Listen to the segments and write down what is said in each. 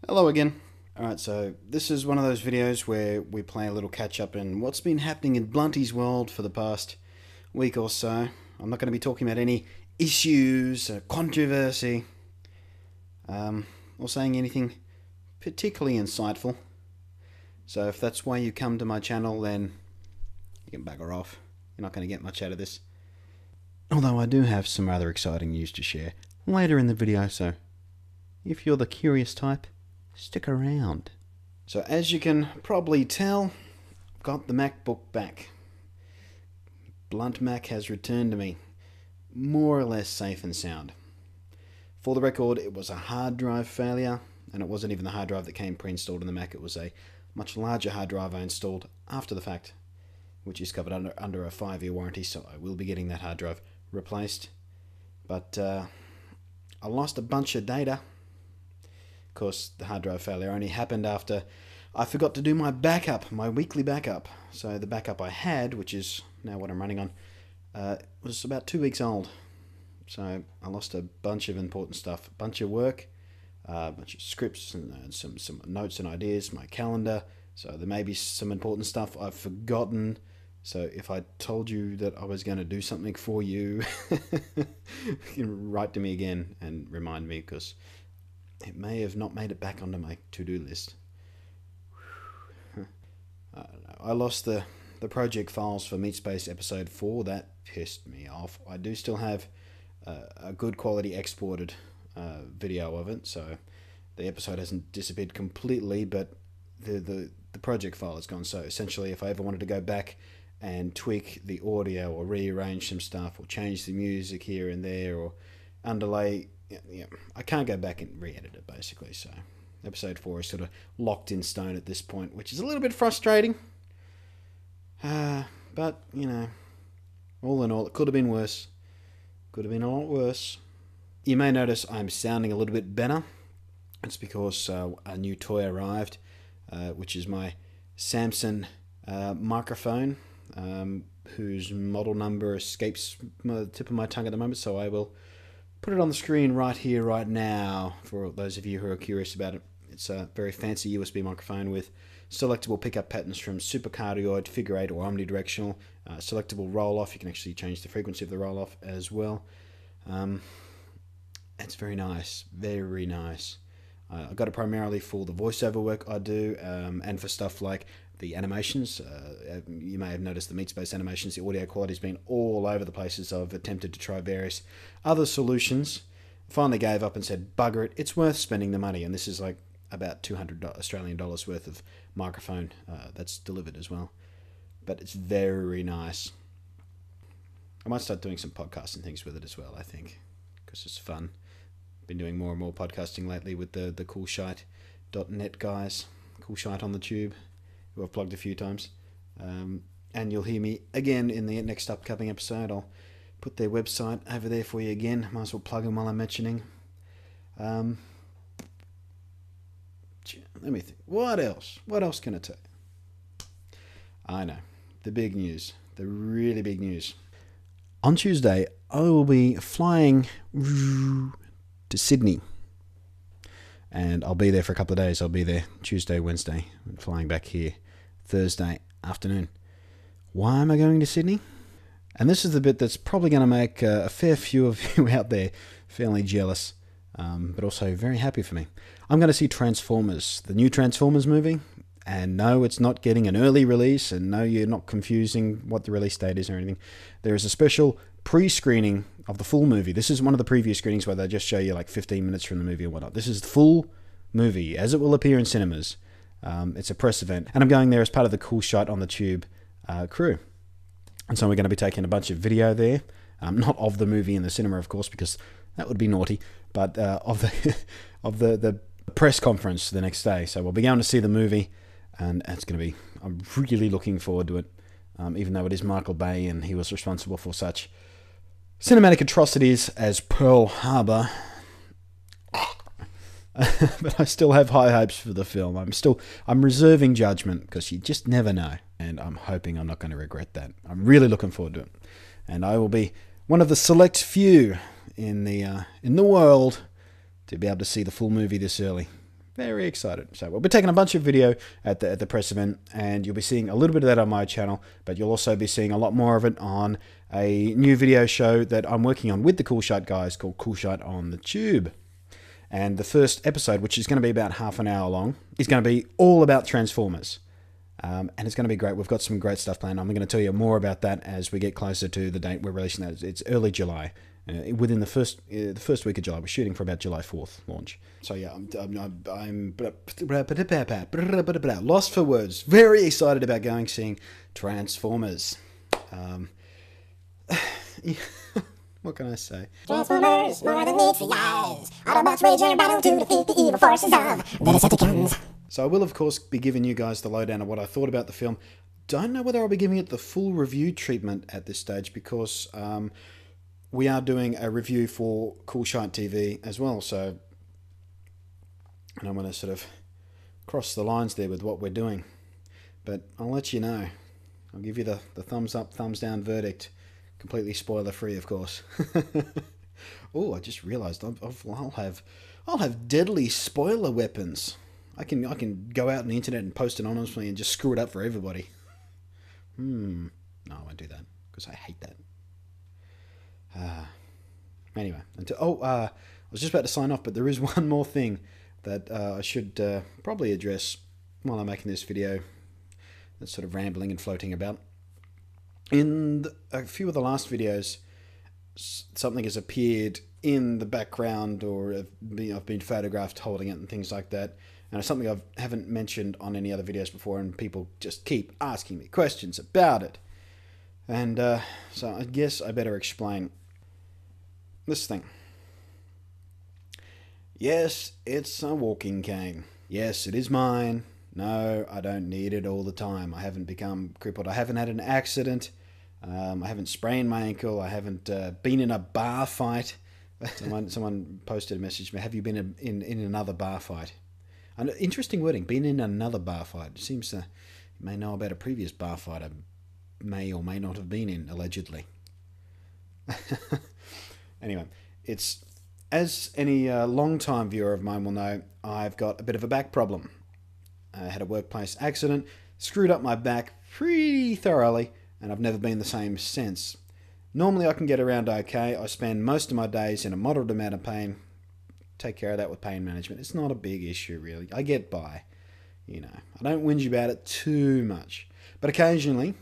Hello again. Alright, so this is one of those videos where we play a little catch up in what's been happening in Blunty's world for the past week or so. I'm not going to be talking about any issues, controversy, or saying anything particularly insightful. So if that's why you come to my channel, then you can bugger off. You're not going to get much out of this. Although I do have some rather exciting news to share later in the video, so if you're the curious type, stick around. So as you can probably tell, I've got the MacBook back. Blunt Mac has returned to me, more or less safe and sound. For the record, it was a hard drive failure, and it wasn't even the hard drive that came pre-installed in the Mac. It was a much larger hard drive I installed after the fact, which is covered under a 5-year warranty, so I will be getting that hard drive replaced. But I lost a bunch of data. Of course, the hard drive failure only happened after I forgot to do my backup, my weekly backup. So the backup I had, which is now what I'm running on, was about 2 weeks old. So I lost a bunch of important stuff, a bunch of work, a bunch of scripts and some notes and ideas, my calendar. So there may be some important stuff I've forgotten. So if I told you that I was going to do something for you, you can write to me again and remind me, because it may have not made it back onto my to-do list. I lost the project files for Meatspace episode 4. That pissed me off. I do still have a good quality exported video of it, so the episode hasn't disappeared completely, but the project file is gone. So essentially, if I ever wanted to go back and tweak the audio or rearrange some stuff or change the music here and there or underlay, yeah, I can't go back and re-edit it, basically. So episode 4 is sort of locked in stone at this point, which is a little bit frustrating. But, you know, all in all, it could have been worse. Could have been a lot worse. You may notice I'm sounding a little bit better. It's because a new toy arrived, which is my Samsung microphone, whose model number escapes the tip of my tongue at the moment, so I will put it on the screen right here, right now, for those of you who are curious about it. It's a very fancy USB microphone with selectable pickup patterns from supercardioid, figure 8 or omnidirectional, selectable roll-off. You can actually change the frequency of the roll-off as well. It's very nice, very nice. I got it primarily for the voiceover work I do, and for stuff like the animations. You may have noticed the Meatspace animations, the audio quality's been all over the place as I've attempted to try various other solutions. Finally gave up and said, bugger it, it's worth spending the money. And this is like about $200 Australian dollars worth of microphone that's delivered as well. But it's very nice. I might start doing some podcasts and things with it as well, I think, because it's fun. Been doing more and more podcasting lately with the coolshite.net guys, Cool Shite on the Tube, who I've plugged a few times. And you'll hear me again in the next upcoming episode. I'll put their website over there for you again. Might as well plug them while I'm mentioning. Let me think. What else? What else can I tell you? I know. The big news. The really big news. On Tuesday, I will be flying to Sydney. And I'll be there for a couple of days. I'll be there Tuesday, Wednesday, and flying back here Thursday afternoon. Why am I going to Sydney? And this is the bit that's probably going to make a fair few of you out there fairly jealous, but also very happy for me. I'm going to see Transformers, the new Transformers movie. And no, it's not getting an early release, and no, you're not confusing what the release date is or anything. There is a special pre-screening of the full movie. This is one of the preview screenings where they just show you like 15 minutes from the movie or whatnot. This is the full movie as it will appear in cinemas. It's a press event, and I'm going there as part of the Cool Shite on the Tube crew. And so we're going to be taking a bunch of video there, not of the movie in the cinema, of course, because that would be naughty, but of the press conference the next day. So we'll be going to see the movie, and it's going to be, I'm really looking forward to it, even though it is Michael Bay, and he was responsible for such cinematic atrocities as Pearl Harbor. But I still have high hopes for the film. I'm reserving judgment, because you just never know, and I'm hoping I'm not going to regret that. I'm really looking forward to it, and I will be one of the select few in the world to be able to see the full movie this early. Very excited. So we'll be taking a bunch of video at the press event, and you'll be seeing a little bit of that on my channel, but you'll also be seeing a lot more of it on a new video show that I'm working on with the Cool Shite guys called Cool Shite on the Tube. And the first episode, which is going to be about half an hour long, is going to be all about Transformers. And it's going to be great. We've got some great stuff planned. I'm going to tell you more about that as we get closer to the date we're releasing that. It's early July. Within the first week of July. We're shooting for about July 4th launch. So yeah, I'm lost for words. Very excited about seeing Transformers. What can I say? Transformers, more than need for eyes. Autobots wage a battle to defeat the evil forces of the Decepticons. So I will, of course, be giving you guys the lowdown of what I thought about the film. Don't know whether I'll be giving it the full review treatment at this stage because we are doing a review for Cool Shite TV as well. So I don't want to sort of cross the lines there with what we're doing. But I'll let you know. I'll give you the thumbs up, thumbs down verdict. Completely spoiler free, of course. Oh, I just realised I'll have deadly spoiler weapons. I can go out on the internet and post anonymously and just screw it up for everybody. No, I won't do that because I hate that. Anyway, I was just about to sign off, but there is one more thing that I should probably address while I'm making this video. That's sort of rambling and floating about. In a few of the last videos, something has appeared in the background, or I've been photographed holding it and things like that. And it's something I haven't mentioned on any other videos before, and people just keep asking me questions about it. And so I guess I better explain this thing. Yes, it's a walking cane. Yes, it is mine. No, I don't need it all the time. I haven't become crippled. I haven't had an accident. I haven't sprained my ankle. I haven't been in a bar fight. Someone posted a message to me, have you been in another bar fight? And interesting wording, been in another bar fight. It seems you may know about a previous bar fight I may or may not have been in, allegedly. Anyway, it's, as any long-time viewer of mine will know, I've got a bit of a back problem. I had a workplace accident, screwed up my back pretty thoroughly, and I've never been the same since. Normally I can get around okay. I spend most of my days in a moderate amount of pain. Take care of that with pain management. It's not a big issue, really. I get by. You know, I don't whinge about it too much. But occasionally,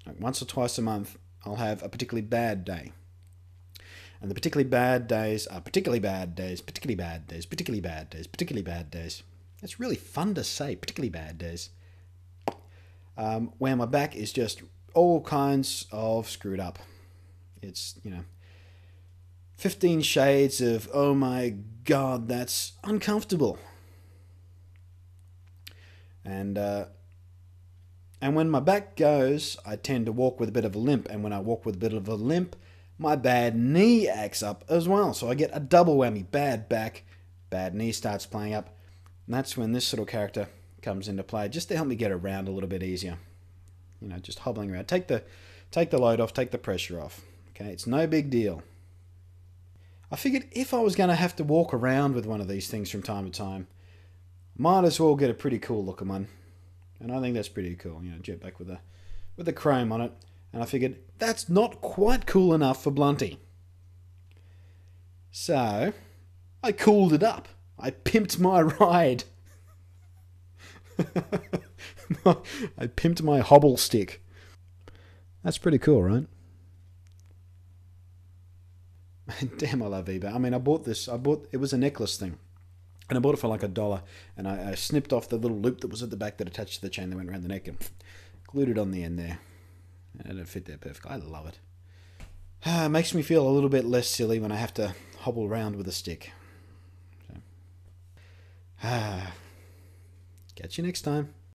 like once or twice a month, I'll have a particularly bad day. And the particularly bad days are particularly bad days, particularly bad days, particularly bad days, particularly bad days. It's really fun to say, particularly bad days. Where my back is just all kinds of screwed up. It's, 15 shades of, oh my God, that's uncomfortable. And when my back goes, I tend to walk with a bit of a limp. And when I walk with a bit of a limp, my bad knee acts up as well. So I get a double whammy. Bad back, bad knee starts playing up. And that's when this little character comes into play, just to help me get around a little bit easier. Just hobbling around. Take the load off, take the pressure off. Okay, it's no big deal. I figured if I was going to have to walk around with one of these things from time to time, might as well get a pretty cool looking one. And I think that's pretty cool, jetpack with a chrome on it. And I figured that's not quite cool enough for Blunty. So I cooled it up. I pimped my ride. I pimped my hobble stick. That's pretty cool, right? Damn, I love eBay. I mean, it was a necklace thing. And I bought it for like $1. And I snipped off the little loop that was at the back that attached to the chain that went around the neck and glued it on the end there. And it fit there perfect. I love it. It makes me feel a little bit less silly when I have to hobble around with a stick. So. Catch you next time.